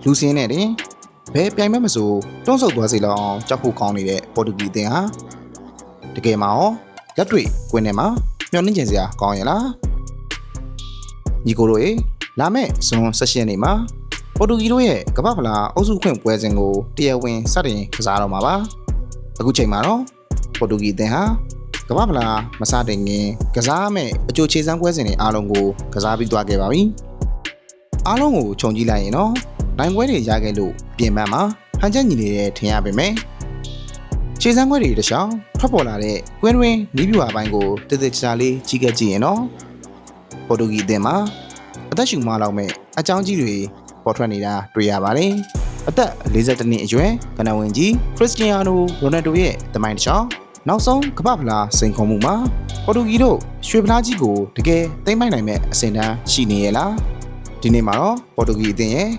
လူစင်းနဲ့တင်ဘယ်ပြိုင်မဲ့မဆိုတွန်းဆုပ်သွားစေလောက်အောင်ကြောက်ဖို့ကောင်းနေတဲ့ပေါ်တူဂီအသင်းဟာတကယ်မှာရောလက်တွေ့ကွင်းထဲမှာမျောနှင်းကျင်စရာကောင်းရဲ့လားညီကိုတို့ရေလာမယ့်ဇွန်16ရက်နေ့မှာပေါ်တူဂီတို့ရဲ့ကမ္ဘာ့ဖလားအုပ်စုခွင့်ပွဲစဉ်ကိုတရားဝင်စတင်ကစားတော့မှာပါအခုချိန်မှာတော့ပေါ်တူဂီအသင်းဟာကမ္ဘာ့ဖလားမစတင်ခင်ကစားမယ့်အကြိုခြေစမ်းပွဲစဉ်တွေအားလုံးကိုကစားပြီးသွားခဲ့ပါပြီအားလုံးကိုခြုံကြည့်လိုက်ရင်တော့နိုင်ပွဲတွေရခဲ့လို့ပြင်ပန်းမှာဟန်ချက်ညီနေတဲ့ထင်ရပေမဲ့ခြေစမ်းပွဲတွေတခြားထွက်ပေါ်လာတဲ့ကွင်းတွင်နီးပြူအပိုင်းကိုတည်တည်ချာလေးကြီးခဲ့ကြည့်ရင်တော့ပေါ်တူဂီအသင်းမှာအသက်ရှူမလောက်မဲ့အကြောင်းကြီးတွေပေါ်ထွက်နေတာတွေ့ရပါတယ်အသက်42နှစ်အရွယ်ကနဝင်ကြီးခရစ္စတီယာနိုရိုနယ်ဒိုရဲ့တမိုင်းတစ်ချောင်းနောက်ဆုံးကမ္ဘာ့ဖလားစိန်ခေါ်မှုမှာပေါ်တူဂီတို့ရွှေဖလားကြီးကိုတကယ်သိမ်းပိုက်နိုင်မဲ့အဆင့်တန်းရှိနေရဲ့လားဒီနေ့မှာတော့ပေါ်တူဂီအသင်းရဲ့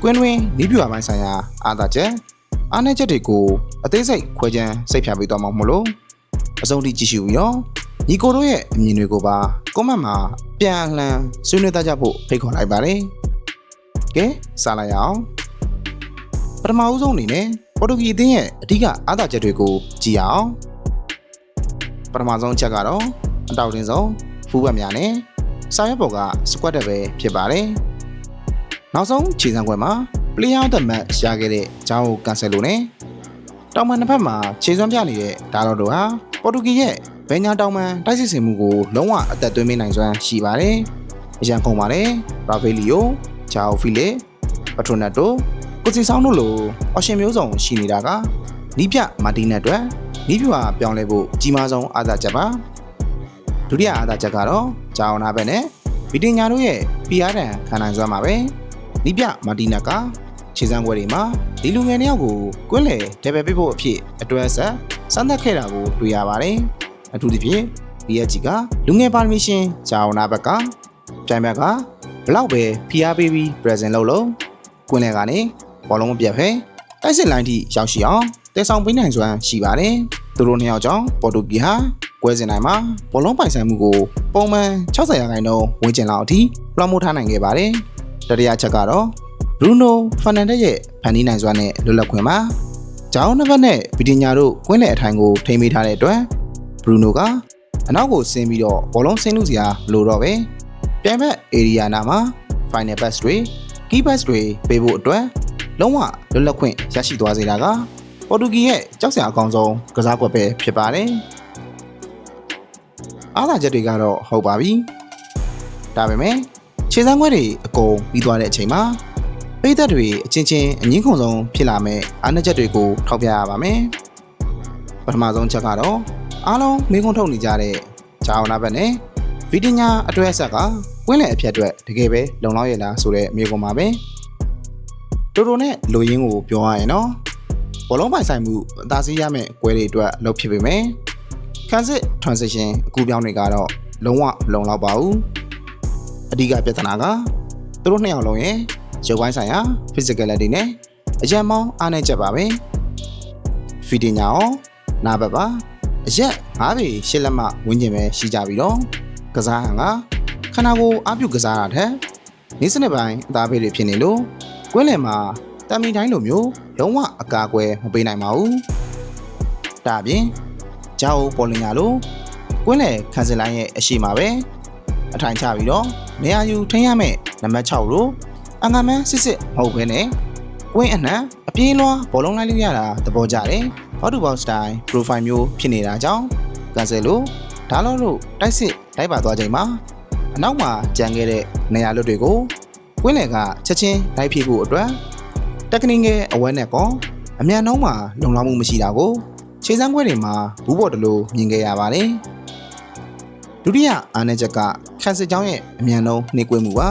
ကွင်းတွင်နီးပြူအပိုင်းဆိုင်ရာအားသာချက်အားနည်းချက်တွေကိုအသေးစိတ်ခွဲခြမ်းစိတ်ဖြာပေးသွားမှာမို့လို့အဆုံးထိကြည့်ရှုပြီးတော့ညီကိုတို့ရဲ့အမြင်တွေကိုပါကွန်မန့်မှာပြန်လှန်ဆွေးနွေးသားကြဖို့ဖိတ်ခေါ်လိုက်ပါတယ်ကဲစလိုက်ရအောင်ပထမဦးဆုံးအနေနဲ့ပေါ်တူဂီအသင်းရဲ့အဓိကအားသာချက်တွေကိုကြည့်အောင်ပထမဆုံးချက်ကတော့အတောက်တင်းဆုံးဖူးဘက်များနဲ့စာရွက်ပေါ်ကစကွတ်တက်ပဲဖြစ်ပါတယ်နောက်ဆုံးခြေစမ်းခွဲမှာပလေယောင်းသက်မှတ်ရခဲ့တဲ့ဂျာအိုကန်ဆယ်လိုနဲ့တောင်ပန်တစ်ဖက်မှာခြေစွမ်းပြနေတဲ့ဒါရောတို့ဟာပေါ်တူဂီရဲ့ဘယ်ညာတောင်ပန်တိုက်စစ်ဆင်မှုကိုလုံးဝအသက်သွင်းပေးနိုင်စွမ်းရှိပါတယ်အရန်ကုန်ပါတယ်ရာဖေလီယိုဂျာအိုဖီလေပထရိုနက်တိုကိုစီဆောင်တို့လိုအော်ရှင်မျိုးစုံရှိနေတာကနီးပြမာတီနက်အတွက်နီးပြွာပြောင်းလဲဖို့ကြီးမားဆုံးအားသာချက်ပါဒုတိယအားသာချက်ကတော့ဂျာအိုနာဘက်နဲ့ဗီတင်ညာတို့ရဲ့ PR တန်ခံနိုင်စွမ်းပါပဲနီးပြမာတီနက်ကခြေစမ်းပွဲတွေမှာဒီလူငယ်တယောက်ကိုကွင်းလေဒယ်ဘယ်ပေးဖို့အဖြစ်အတွဲဆက်စမ်းသပ်ခဲ့တာကိုတွေ့ရပါတယ်အထူးသဖြင့် PSG ကလူငယ်ပါမီရှင်ဂျာအိုနာဘက်ကပြိုင်ဘက်ကဘလောက်ပဲ PR ပေးပြီး present လုပ်လို့ကွင်းလေကနေဘောလုံးမပြတ်ဖဲတိုက်စစ်လိုင်းထိရောက်ရှိအောင်တဲဆောင်ပေးနိုင်စွမ်းရှိပါတယ်သူတို့နှစ်ယောက်ကြောင့်ပေါ်တူဂီဟာကွဲစင်တိုင်းမှာဘောလုံးပိုင်ဆိုင်မှုကိုပုံမှန်60%ဝန်းကျင်လောက်အထိလွှမ်းမိုးထားနိုင်ခဲ့ပါတယ်တတိယချက်ကတော့ဘရူနိုဖာနန်ဒက်ရဲ့ဖန်တီးနိုင်စွမ်းနဲ့လွတ်လပ်ခွင့်ပါဂျောင်းနှစ်ဖက်နဲ့ဗီတင်ညာတို့ကွင်းလေအထိုင်ကိုထိန်းပေးထားတဲ့အတွက်ဘရူနိုကအနောက်ကိုဆင်းပြီးတော့ဘောလုံးဆင်းလို့စရာမလိုတော့ပဲပြိုင်ဘက် area နာမှာ final pass တွေ key pass တွေပေးဖို့အတွက်လုံးဝလွတ်လပ်ခွင့်ရရှိသွားစေတာကပေါ်တူဂီရဲ့ကြောက်စရာအကောင်းဆုံးကစားကွက်ပဲဖြစ်ပါတယ်အားသာချက်တွေကတော့ဟုတ်ပါပြီဒါပေမဲ့ခြေစမ်းခွဲတွေအကုန်ပြီးသွားတဲ့အချိန်မှာပိတ်သက်တွေအချင်းချင်းအငင်းခုန်ဆုံးဖြစ်လာမဲ့အားနည်းချက်တွေကိုထောက်ပြရပါမယ်ပထမဆုံးချက်ကတော့အားလုံးမေးခွန်းထုတ်နေကြတဲ့ဂျာအိုနာဘက်နဲ့ဗီတင်ညာအတွဲဆက်ကကွင်းလေအဖြတ်အတွက်တကယ်ပဲလုံလောက်ရလားဆိုတဲ့မေးခွန်းပါပဲတိုတိုနဲ့လိုရင်းကိုပြောရရင်တော့ဘောလုံးပိုင်ဆိုင်မှုအသာစီးရမယ့်ကွဲတွေအတွက်လုပ်ဖြစ်ပေမဲ့ခန်းစစ် transition အကူပြောင်းတွေကတော့လုံးဝမလုံလောက်ပါဘူးအဓိကပြဿနာကသူတို့နှစ်ယောက်လုံးရဲ့ရုပ်ပိုင်းဆိုင်ရာ physicality နဲ့အရန်မောင်းအားနည်းချက်ပါပဲဖီတင်ညာရောနာဘက်ပါအရက်9ပေ10လက်မဝန်းကျင်ပဲရှိကြပြီးတော့ကစားဟန်ကခန္ဓာကိုယ်အားပြုကစားတာထက်နေစနစ်ပိုင်းအသားဖေးတွေဖြစ်နေလို့ကွင်းလယ်မှာတမီတိုင်းလိုမျိုးလုံးဝအကာအကွယ်မပေးနိုင်ပါဘူးဒါအပြင်ဂျာအိုပေါ်လင်ညာလိုကွင်းလယ်ခန်းစင်လိုင်းရဲ့အရှိမှာပဲအထိုင်ချပြီးတော့နေရာယူထိန်းရမယ့်နံပါတ်6လို့အငါမန်းစစ်မဟုတ်ဘဲနဲ့ကွင်းအနှံအပြေးလွှားဘောလုံးလိုက်လို့ရတာသဘောကျတယ်ဘောတူဘောက်စတိုင် profile မျိုးဖြစ်နေတာကြောင့်ကန်ဆယ်လိုဒါလို့လို့တိုက်စစ်လိုက်ပါသွားချိန်မှာအနောက်မှာကြံခဲ့တဲ့နေရာလွတ်တွေကိုကွင်းလယ်ကချက်ချင်းလိုက်ဖြည့်ဖို့အတွက်တက်ကနီငယ်အဝဲနဲ့ကောအမြန်နှုံးမှာလုံလောက်မှုမရှိတာကိုခြေစမ်းခွဲတွေမှာဘူးပေါ်တလို့မြင်ခဲ့ရပါတယ်ဒုတိယအားနည်းချက်ကခန်းစစ်ကြောင်းရဲ့အမြန်နှုံးနှိကွေးမှုပါ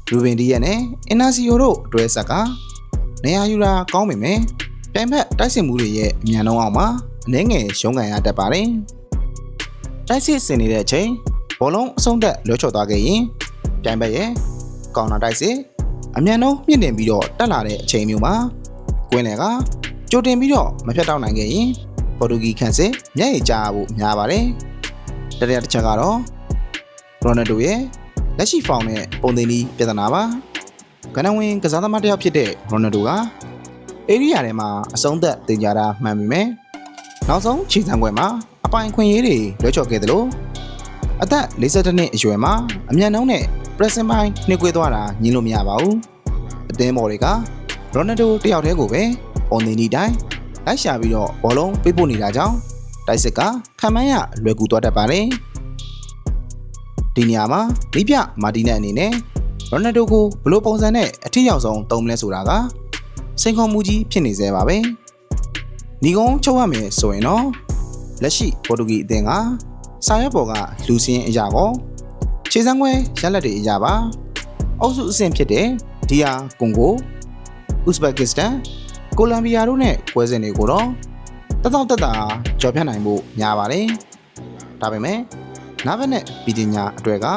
ရူဘင်ဒီရဲ့နဲ့အင်နာစီယိုတို့အတွဲဆက်ကနေရာယူတာကောင်းပေမဲ့ပြိုင်ဘက်တိုက်စစ်မှုတွေရဲ့အမြန်နှုံးအောင်မှာအနည်းငယ်ရှုံးကန်ရတတ်ပါတယ်တိုက်စစ်ဆင်နေတဲ့အချိန်ဘောလုံးအဆုံးသက်လွှဲချော်သွားခဲ့ရင်ပြိုင်ဘက်ရဲ့ကောင်နာတိုက်စစ်အမြန်နှုံးမြင့်တင်ပြီးတော့တက်လာတဲ့အချိန်မျိုးမှာကွင်းလယ်ကကြိုတင်ပြီးတော့မဖြတ်တောက်နိုင်ခဲ့ရင်ပေါ်တူဂီခန့်စစ်မျက်ရည်ကျဖို့များပါတယ်တတိယတစ်ချက်ကတော့ရိုနယ်ဒိုရဲ့လက်ရှိဖောင်နဲ့ပုံသင်ဒီပြဿနာပါ ကနဝင်ကစားသမားတစ်ယောက်ဖြစ်တဲ့ရိုနယ်ဒိုကအေရီးယာထဲမှာအဆုံးသက်တင်ကြတာမှန်ပေမဲ့နောက်ဆုံးခြေစမ်းပွဲမှာအပိုင်ခွင့်ရေးတွေလွှဲချော်ခဲ့တယ်လို့အသက်52နှစ်အရွယ်မှာအမြန်နှုန်းနဲ့ pressing ပိုင်းနှိကွေးသွားတာညင်းလို့မရပါဘူးအသင်းဘော်တွေကရိုနယ်ဒိုတယောက်တည်းကိုပဲပုံနေနေတိုင်းလိုက်ရှာပြီးတော့ဘောလုံးပေးပို့နေတာကြောင့်တိုက်စစ်ကခံမှန်းရလွယ်ကူသွားတတ်ပါတယ်ဒီနေရာမှာလိပြမာတီနက်အနေနဲ့ရိုနယ်ဒိုကိုဘလို့ပုံစံနဲ့အထက်ရောက်ဆုံးသုံးမလဲဆိုတာကစိန်ခေါ်မှုကြီးဖြစ်နေသေးပါပဲညီကုန်းချုပ်ရမယ်ဆိုရင်တော့လက်ရှိပေါ်တူဂီအသင်းကစာရွက်ပေါ်ကလူစင်းအရာကောခြေစမ်းခွဲရလက်တွေအရာပါအုပ်စုအဆင့်ဖြစ်တဲ့ဒီယာကွန်ဂိုဥဇဘက်ကစ္စတန်ကိုလံဘီယာတို့နဲ့ပွဲစဉ်တွေကိုတော့တက်တာကြော်ဖြတ်နိုင်ဖို့များပါတယ်ဒါပေမဲ့နားဘက်နဲ့ဗီဒီညာအတွေ့က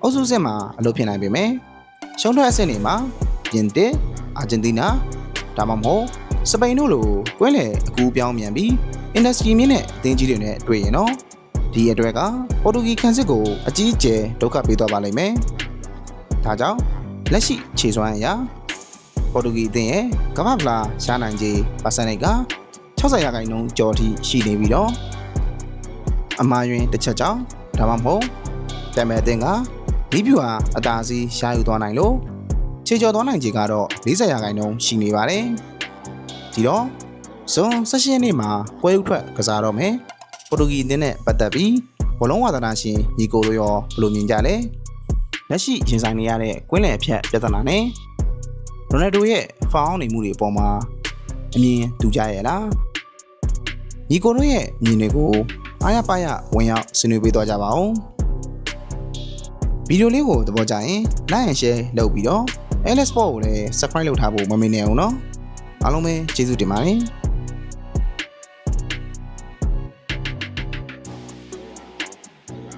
အုပ်စုစစ်မှာအလုပ်ဖြစ်နိုင်ပေမဲ့ရှုံးထွက်အဆင့်တွေမှာပြင်သစ်အာဂျင်တီးနားဒါမှမဟုတ်စပိန်တို့လိုကွင်းလေအကူပြောင်းမြန်ပြီး industry မြင့်တဲ့အသင်းကြီးတွေနဲ့တွေ့ရင်တော့ဒီအတွေ့ကပေါ်တူဂီခန်းစစ်ကိုအကြီးအကျယ်ဒုက္ခပေးသွားပါလိမ့်မယ်ဒါကြောင့်လက်ရှိခြေစွမ်းအရာပေါ်တူဂီအသင်းရဲ့ကမ္ဘာ့ဖလားရှားနိုင်ခြေ%က60%ကျော်ထိရှိနေပြီးတော့အမှားယွင်းတစ်ချက်ကြောင့်ဒါမှမဟုတ်တမ်မဲအသင်းကဒီဗျူဟာအသာစီးရှားယူသွားနိုင်လို့ခြေကျော်သွားနိုင်ခြေကတော့40%ရှိနေပါတယ်ဒီတော့ဇွန်16ရက်နေ့မှာပွဲဥထွက်ကစားတော့မယ်ပေါ်တူဂီအသင်းနဲ့ပတ်သက်ပြီးဘောလုံးဝါသနာရှင်ညီကိုတို့ရောဘယ်လိုမြင်ကြလဲလက်ရှိရင်ဆိုင်နေရတဲ့ကွင်းလယ်ဖြတ်ပြဿနာနဲ့ရိုနယ်ဒိုရဲ့ဖောင်းနေမှုတွေအပေါ်မှာအမြင်တူကြရဲ့လားညီကိုတို့ရဲ့မြင်တွေကိုအားရပါရဝင်ရောက်ဆွေးနွေးပေးသွားကြပါဦးဗီဒီယိုလေးကိုသဘောကျရင် like and share လုပ်ပြီးတော့ LS Sport ကိုလည်း subscribe လုပ်ထားဖို့မမေ့နဲ့အောင်နော်အားလုံးပဲကျေးဇူးတင်ပါတယ်